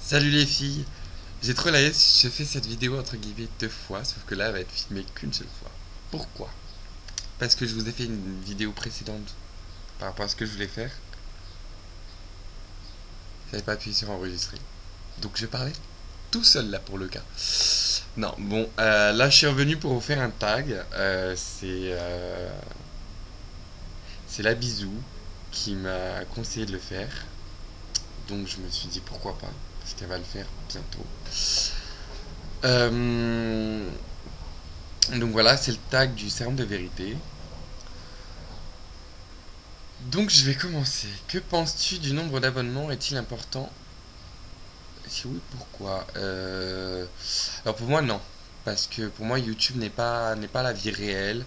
Salut les filles. J'ai trop la haisse, je fais cette vidéo entre guillemets 2 fois, sauf que là elle va être filmée qu'une seule fois. Pourquoi? Parce que je vous ai fait une vidéo précédente par rapport à ce que je voulais faire. J'avais pas appuyé sur enregistrer. Donc je parlais tout seul là pour le cas. Non, bon, là je suis revenu pour vous faire un tag. C'est la bisou qui m'a conseillé de le faire. Donc je me suis dit pourquoi pas, parce qu'elle va le faire bientôt. Euh, donc voilà, c'est le tag du sérum de vérité. Donc je vais commencer. Que penses-tu du nombre d'abonnements? Est-il important? Si oui, pourquoi? Alors pour moi non. Parce que pour moi YouTube n'est pas la vie réelle.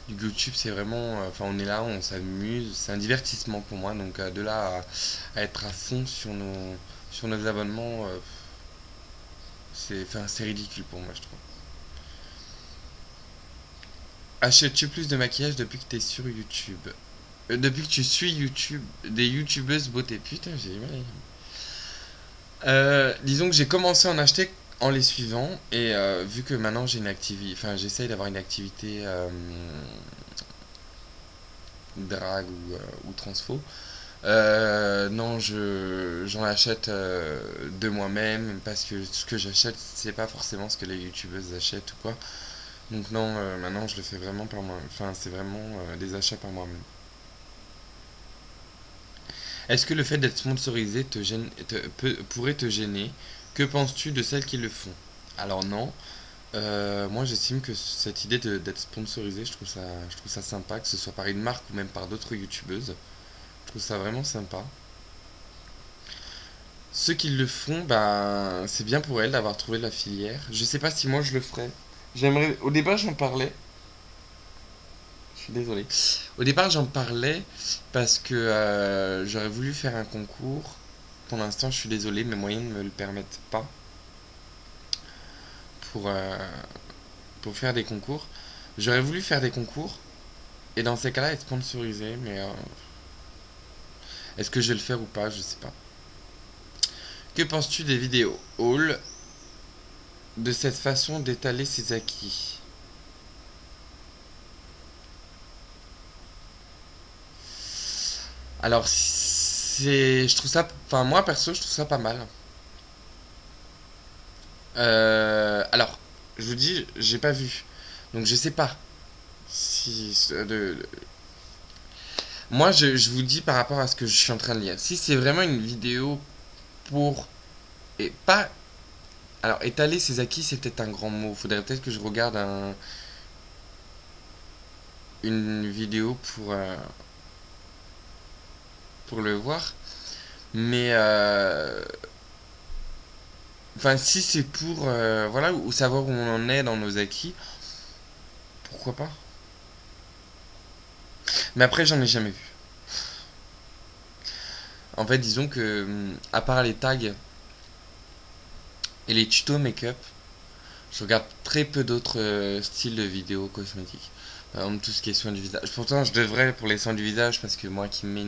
YouTube c'est vraiment, enfin on est là, on s'amuse, c'est un divertissement pour moi. Donc de là à être à fond sur nos abonnements, c'est ridicule pour moi je trouve. Achètes-tu plus de maquillage depuis que t'es sur YouTube? Depuis que tu suis YouTube, des youtubeuses beauté. Putain, j'ai du mal. Disons que j'ai commencé à en acheter en les suivant et vu que maintenant j'ai une activité, enfin j'essaye d'avoir une activité drague ou transfo. Non, j'en achète de moi-même parce que ce que j'achète c'est pas forcément ce que les youtubeuses achètent ou quoi. Donc non, maintenant je le fais vraiment par moi. Enfin c'est vraiment des achats par moi-même. Est-ce que le fait d'être sponsorisé pourrait te gêner? Que penses-tu de celles qui le font? Alors non. Moi j'estime que cette idée d'être sponsorisé, je trouve ça sympa, que ce soit par une marque ou même par d'autres youtubeuses. Je trouve ça vraiment sympa. Ceux qui le font, bah c'est bien pour elles d'avoir trouvé la filière. Je sais pas si moi je le ferais. J'aimerais. Au départ j'en parlais. Je suis désolé. Au départ j'en parlais parce que j'aurais voulu faire un concours. Pour l'instant je suis désolé, mes moyens ne me le permettent pas pour, euh, pour faire des concours. J'aurais voulu faire des concours et dans ces cas-là être sponsorisé, mais est-ce que je vais le faire ou pas, je sais pas. Que penses-tu des vidéos haul, de cette façon d'étaler ses acquis? Alors je trouve ça, enfin moi perso je trouve ça pas mal. Alors je vous dis, j'ai pas vu, donc je sais pas si moi je vous dis par rapport à ce que je suis en train de lire. Si c'est vraiment une vidéo pour et pas, alors étaler ses acquis c'est peut-être un grand mot. Faudrait peut-être que je regarde une vidéo pour le voir. Mais enfin si c'est pour voilà ou savoir où on en est dans nos acquis, pourquoi pas. Mais après j'en ai jamais vu. En fait disons que à part les tags et les tutos make-up, je regarde très peu d'autres styles de vidéos cosmétiques. Par exemple, tout ce qui est soins du visage. Pourtant, je devrais pour les soins du visage, parce que moi qui mets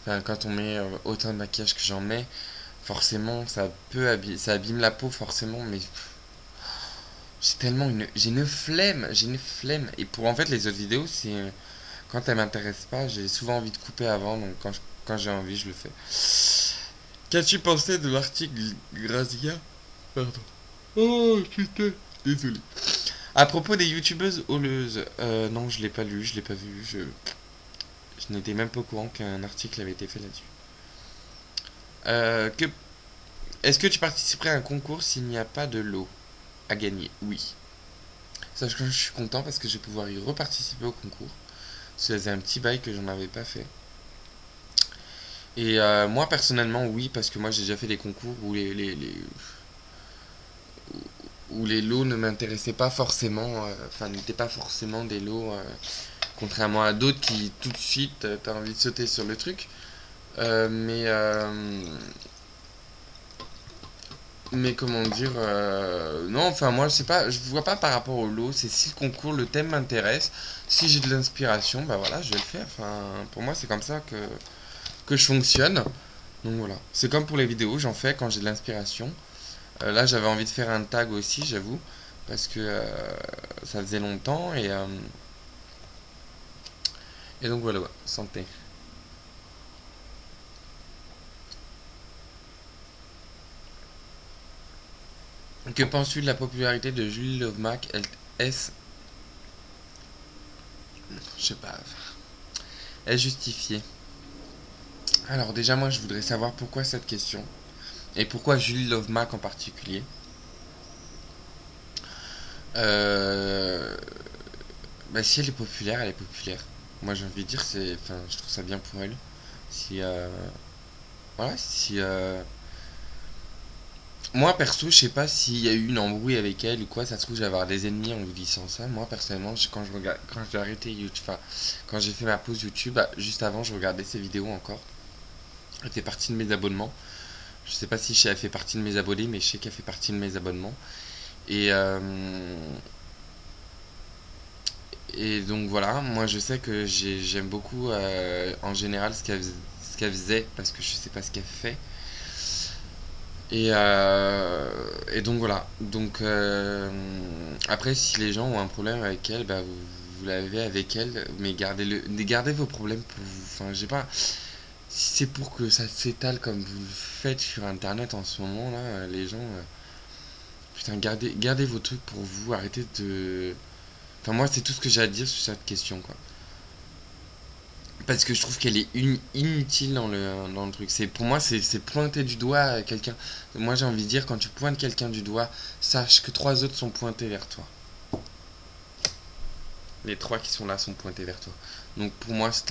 enfin, quand on met autant de maquillage que j'en mets, forcément, ça abîme la peau, forcément, mais j'ai une flemme. Et pour en fait, les autres vidéos, c'est quand elles m'intéressent pas, j'ai souvent envie de couper avant, donc quand j'ai envie, je le fais. Qu'as-tu pensé de l'article Grazia? Pardon. Oh putain, désolé. À propos des youtubeuses hauleuses, non, je l'ai pas lu, je l'ai pas vu, je n'étais même pas au courant qu'un article avait été fait là-dessus. Euh, que, est-ce que tu participerais à un concours s'il n'y a pas de lot à gagner? Oui. Sache que je suis content parce que je vais pouvoir y reparticiper au concours. Ça faisait un petit bail que j'en avais pas fait. Et moi personnellement, oui, parce que moi j'ai déjà fait des concours où les lots ne m'intéressaient pas forcément, enfin n'étaient pas forcément des lots, contrairement à d'autres qui tout de suite t'as envie de sauter sur le truc. Mais comment dire, non, enfin moi je sais pas, je vois pas par rapport au lot, c'est si le concours, le thème m'intéresse, si j'ai de l'inspiration, bah voilà, je vais le faire. Enfin, pour moi c'est comme ça que je fonctionne. Donc voilà. C'est comme pour les vidéos, j'en fais quand j'ai de l'inspiration. Là, j'avais envie de faire un tag aussi, j'avoue, parce que ça faisait longtemps et donc voilà, ouais, santé. Que penses-tu de la popularité de Julie Lovemack? Est-ce, je sais pas, est justifiée? Alors déjà, moi, je voudrais savoir pourquoi cette question et pourquoi Julie Lovemack en particulier. Euh, Bah, si elle est populaire, elle est populaire. Moi, j'ai envie de dire, enfin, je trouve ça bien pour elle. Si, voilà, si, moi, perso, je sais pas s'il y a eu une embrouille avec elle ou quoi. Ça se trouve, je vais avoir des ennemis en vous disant ça. Moi, personnellement, quand je regarde, quand j'ai arrêté YouTube, enfin, quand j'ai fait ma pause YouTube, bah, juste avant, je regardais ses vidéos encore. Elle fait partie de mes abonnements. Je sais pas si elle fait partie de mes abonnés, mais je sais qu'elle fait partie de mes abonnements. Et, et donc voilà, moi je sais que j'aime beaucoup en général ce qu'elle faisait parce que je sais pas ce qu'elle fait. Et donc voilà. Donc après, si les gens ont un problème avec elle, bah, vous l'avez avec elle, mais gardez vos problèmes pour vous. Enfin, j'ai pas. Si c'est pour que ça s'étale comme vous le faites sur internet en ce moment là, les gens. Putain, gardez vos trucs pour vous, arrêtez de. Enfin, moi, c'est tout ce que j'ai à dire sur cette question, quoi. Parce que je trouve qu'elle est inutile dans le truc. Pour moi, c'est pointer du doigt à quelqu'un. Moi, j'ai envie de dire, quand tu pointes quelqu'un du doigt, sache que trois autres sont pointés vers toi. Les trois qui sont là sont pointés vers toi. Donc, pour moi, si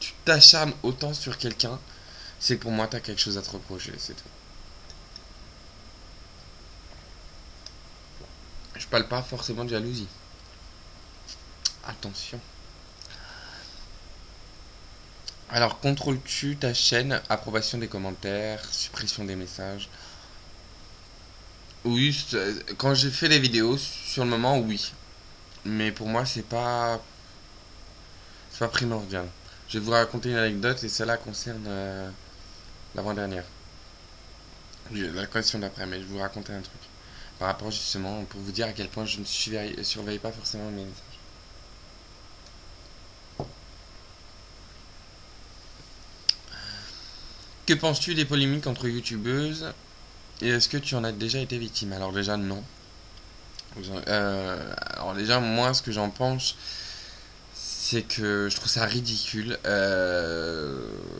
tu t'acharnes autant sur quelqu'un, c'est que pour moi, t'as quelque chose à te reprocher, c'est tout. Je parle pas forcément de jalousie. Attention. Alors, contrôles-tu ta chaîne, approbation des commentaires, suppression des messages? Oui, quand j'ai fait les vidéos, sur le moment, oui. Mais pour moi, c'est pas primordial. Je vais vous raconter une anecdote et celle-là concerne l'avant-dernière. La question d'après, mais je vais vous raconter un truc. Par rapport justement, pour vous dire à quel point je ne surveille pas forcément mes messages. Que penses-tu des polémiques entre youtubeuses et est-ce que tu en as déjà été victime? Alors déjà, non. Alors déjà, moi, ce que j'en pense, c'est que je trouve ça ridicule.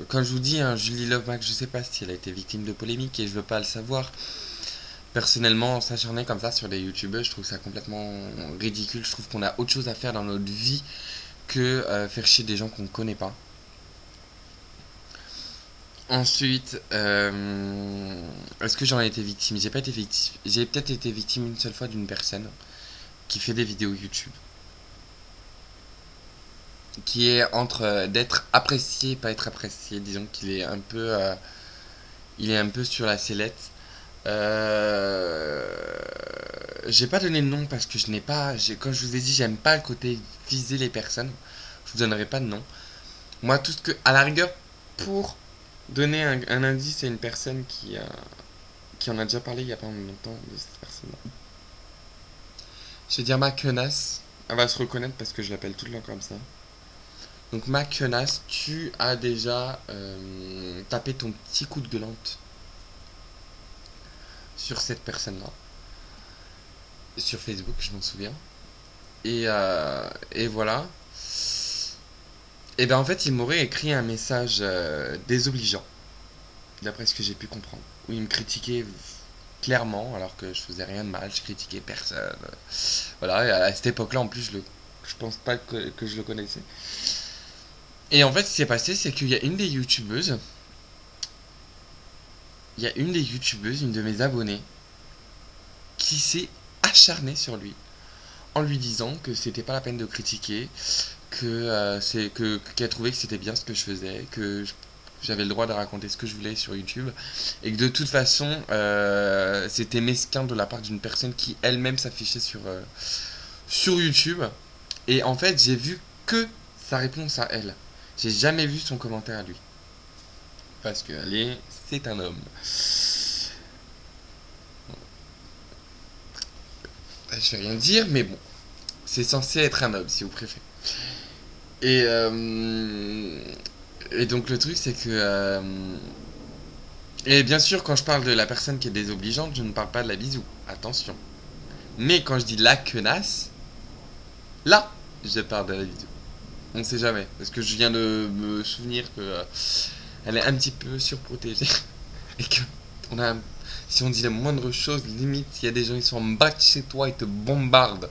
Comme je vous dis, hein, Julie Lovemack, je sais pas si elle a été victime de polémique et je veux pas le savoir. Personnellement, s'acharner comme ça sur des youtubeurs, je trouve ça complètement ridicule. Je trouve qu'on a autre chose à faire dans notre vie que faire chier des gens qu'on connaît pas. Ensuite, est-ce que j'en ai été victime? J'ai pas été victime. J'ai peut-être été victime une seule fois d'une personne qui fait des vidéos YouTube, qui est entre d'être apprécié et pas être apprécié. Disons qu'il est un peu, il est un peu sur la sellette. Euh, j'ai pas donné de nom parce que je n'ai pas, comme je vous ai dit, j'aime pas le côté viser les personnes. Je vous donnerai pas de nom. Moi, tout ce que, à la rigueur, pour donner un indice à une personne qui en a déjà parlé il y a pas longtemps de cette personne-là. Je vais dire ma quenasse. Elle va se reconnaître parce que je l'appelle tout le temps comme ça. Donc ma quenasse, tu as déjà tapé ton petit coup de gueulante sur cette personne-là. Sur Facebook, je m'en souviens. Et voilà. Et ben en fait, il m'aurait écrit un message désobligeant, d'après ce que j'ai pu comprendre. Où il me critiquait clairement, alors que je faisais rien de mal, je critiquais personne. Voilà, et à cette époque-là, en plus, je pense pas que je le connaissais. Et en fait, ce qui s'est passé, c'est qu'il y a une des youtubeuses, une de mes abonnés, qui s'est acharnée sur lui, en lui disant que c'était pas la peine de critiquer, qu'elle trouvait que c'était bien ce que je faisais, j'avais le droit de raconter ce que je voulais sur YouTube, et que de toute façon, c'était mesquin de la part d'une personne qui elle-même s'affichait sur YouTube. Et en fait, j'ai vu que sa réponse à elle. J'ai jamais vu son commentaire à lui. Parce que, allez, c'est un homme. Je vais rien dire, mais bon. C'est censé être un homme, si vous préférez. Et, et donc le truc, c'est que... et bien sûr, quand je parle de la personne qui est désobligeante, je ne parle pas de la bisou. Attention. Mais quand je dis la quenasse, là, je parle de la bisou. On ne sait jamais. Parce que je viens de me souvenir que elle est un petit peu surprotégée. Et que on a, si on dit la moindre chose, limite, il y a des gens qui sont en bas de chez toi et te bombardent.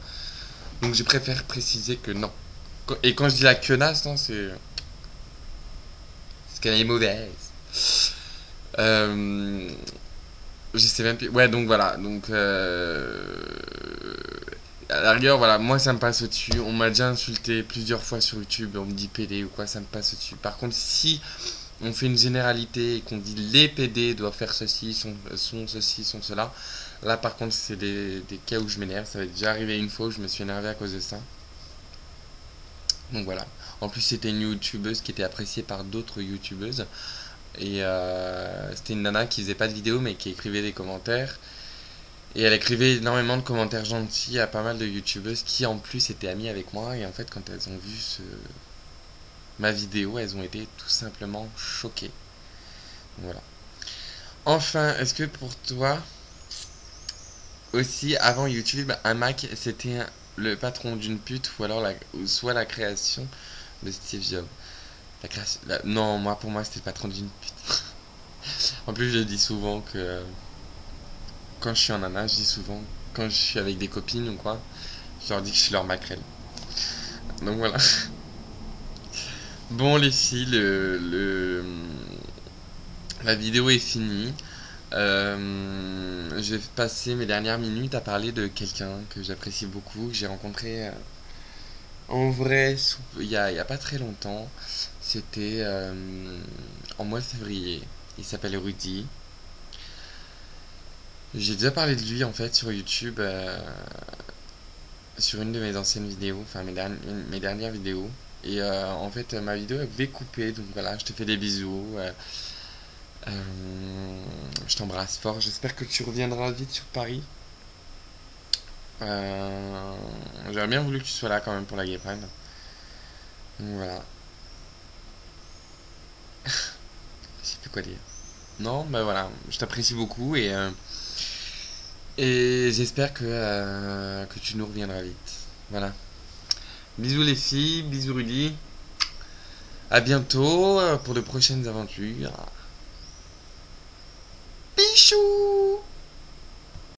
Donc je préfère préciser que non. Et quand je dis la quenasse, non, c'est... Parce qu'elle est mauvaise. Euh, je sais même plus. Ouais, donc voilà. Donc, à la rigueur, voilà, moi ça me passe au-dessus. On m'a déjà insulté plusieurs fois sur YouTube. On me dit PD ou quoi, ça me passe au-dessus. Par contre, si on fait une généralité et qu'on dit les PD doivent faire ceci, sont ceci, sont cela, là par contre, c'est des cas où je m'énerve. Ça m'est déjà arrivé une fois où je me suis énervé à cause de ça. Donc voilà. En plus, c'était une youtubeuse qui était appréciée par d'autres youtubeuses. Et c'était une nana qui faisait pas de vidéos mais qui écrivait des commentaires. Et elle écrivait énormément de commentaires gentils à pas mal de youtubeuses qui en plus étaient amies avec moi. Et en fait, quand elles ont vu ma vidéo, elles ont été tout simplement choquées. Voilà. Enfin, est-ce que pour toi aussi, avant YouTube, un Mac c'était le patron d'une pute ou alors ou soit la création de Steve Jobs? La création, non, moi pour moi c'était le patron d'une pute. En plus, je dis souvent que quand je suis en nana, je dis souvent, quand je suis avec des copines ou quoi, je leur dis que je suis leur maquerelle. Donc voilà. Bon, les filles, la vidéo est finie. Je vais passer mes dernières minutes à parler de quelqu'un que j'apprécie beaucoup, que j'ai rencontré en vrai il y a pas très longtemps. C'était en mois de février. Il s'appelle Rudy. J'ai déjà parlé de lui en fait sur YouTube, sur une de mes anciennes vidéos, enfin mes dernières vidéos. Et en fait ma vidéo avait coupé, donc voilà, je te fais des bisous. Je t'embrasse fort, j'espère que tu reviendras vite sur Paris. J'aurais bien voulu que tu sois là quand même pour la Gay Pride. Donc voilà, je sais plus quoi dire. Non, bah voilà, je t'apprécie beaucoup et j'espère que tu nous reviendras vite. Voilà. Bisous les filles, bisous Rudy. À bientôt pour de prochaines aventures. Pichou!